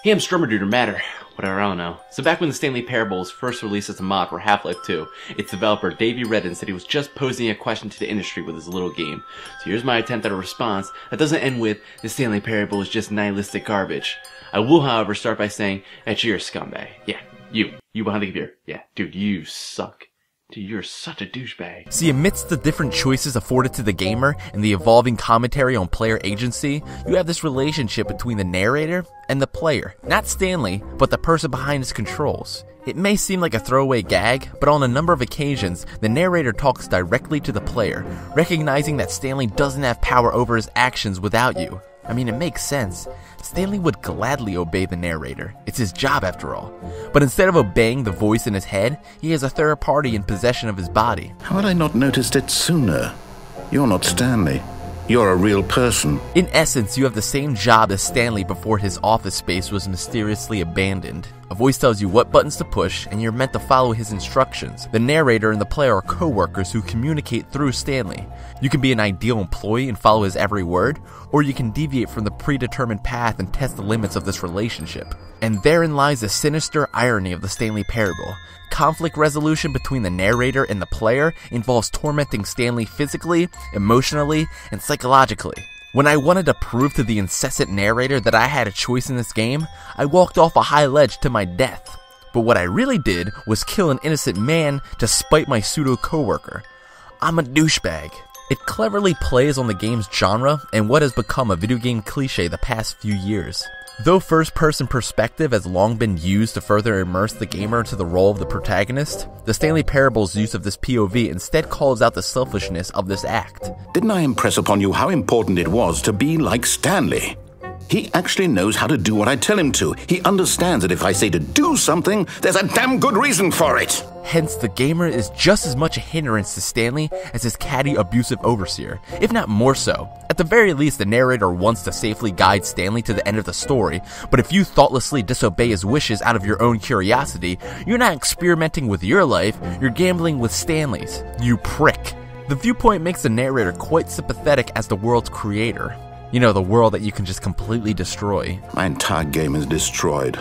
Hey, I'm strummerdood or matter. Whatever, I don't know. So back when the Stanley Parable was first released as a mod for Half-Life 2, its developer Davey Redden said he was just posing a question to the industry with his little game. So here's my attempt at a response that doesn't end with, the Stanley Parable is just nihilistic garbage. I will, however, start by saying that you're a scumbag. Yeah, you behind the computer. Yeah, dude, you suck. Dude, you're such a douchebag. See, amidst the different choices afforded to the gamer and the evolving commentary on player agency, you have this relationship between the narrator and the player. Not Stanley, but the person behind his controls. It may seem like a throwaway gag, but on a number of occasions, the narrator talks directly to the player, recognizing that Stanley doesn't have power over his actions without you. I mean, it makes sense. Stanley would gladly obey the narrator. It's his job after all. But instead of obeying the voice in his head, he has a third party in possession of his body. How had I not noticed it sooner? You're not Stanley. You're a real person. In essence, you have the same job as Stanley before his office space was mysteriously abandoned. A voice tells you what buttons to push, and you're meant to follow his instructions. The narrator and the player are co-workers who communicate through Stanley. You can be an ideal employee and follow his every word, or you can deviate from the predetermined path and test the limits of this relationship. And therein lies the sinister irony of the Stanley Parable. Conflict resolution between the narrator and the player involves tormenting Stanley physically, emotionally, and psychologically. When I wanted to prove to the incessant narrator that I had a choice in this game, I walked off a high ledge to my death. But what I really did was kill an innocent man to spite my pseudo-coworker. I'm a douchebag. It cleverly plays on the game's genre and what has become a video game cliche the past few years. Though first-person perspective has long been used to further immerse the gamer into the role of the protagonist, the Stanley Parable's use of this POV instead calls out the selfishness of this act. Didn't I impress upon you how important it was to be like Stanley? He actually knows how to do what I tell him to. He understands that if I say to do something, there's a damn good reason for it. Hence, the gamer is just as much a hindrance to Stanley as his catty, abusive overseer, if not more so. At the very least, the narrator wants to safely guide Stanley to the end of the story, but if you thoughtlessly disobey his wishes out of your own curiosity, you're not experimenting with your life, you're gambling with Stanley's. You prick. The viewpoint makes the narrator quite sympathetic as the world's creator. You know, the world that you can just completely destroy. My entire game is destroyed.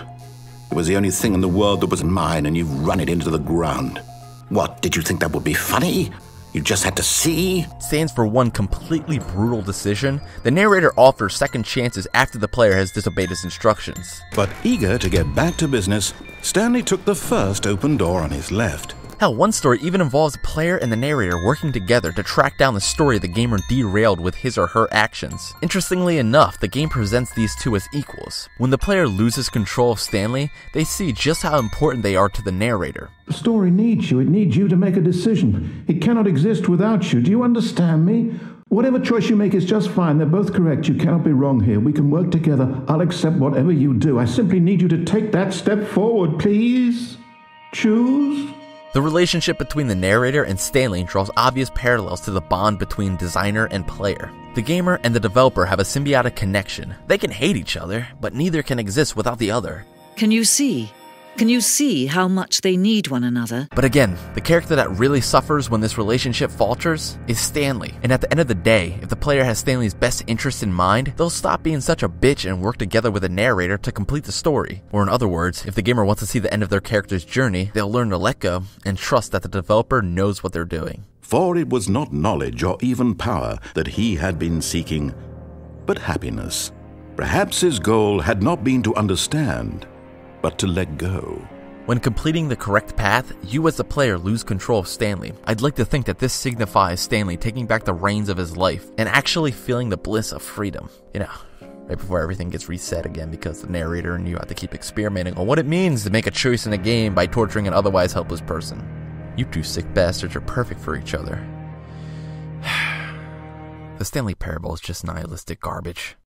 It was the only thing in the world that was mine, and you've run it into the ground. What, did you think that would be funny? You just had to see? Stands for one completely brutal decision. The narrator offers second chances after the player has disobeyed his instructions. But eager to get back to business, Stanley took the first open door on his left. Hell, one story even involves the player and the narrator working together to track down the story the gamer derailed with his or her actions. Interestingly enough, the game presents these two as equals. When the player loses control of Stanley, they see just how important they are to the narrator. The story needs you. It needs you to make a decision. It cannot exist without you. Do you understand me? Whatever choice you make is just fine. They're both correct. You cannot be wrong here. We can work together. I'll accept whatever you do. I simply need you to take that step forward, please. Choose. The relationship between the narrator and Stanley draws obvious parallels to the bond between designer and player. The gamer and the developer have a symbiotic connection. They can hate each other, but neither can exist without the other. Can you see? Can you see how much they need one another? But again, the character that really suffers when this relationship falters is Stanley. And at the end of the day, if the player has Stanley's best interest in mind, they'll stop being such a bitch and work together with a narrator to complete the story. Or in other words, if the gamer wants to see the end of their character's journey, they'll learn to let go and trust that the developer knows what they're doing. For it was not knowledge or even power that he had been seeking, but happiness. Perhaps his goal had not been to understand, but to let go. When completing the correct path, you as the player lose control of Stanley. I'd like to think that this signifies Stanley taking back the reins of his life and actually feeling the bliss of freedom. You know, right before everything gets reset again because the narrator and you have to keep experimenting on what it means to make a choice in a game by torturing an otherwise helpless person. You two sick bastards are perfect for each other. The Stanley Parable is just nihilistic garbage.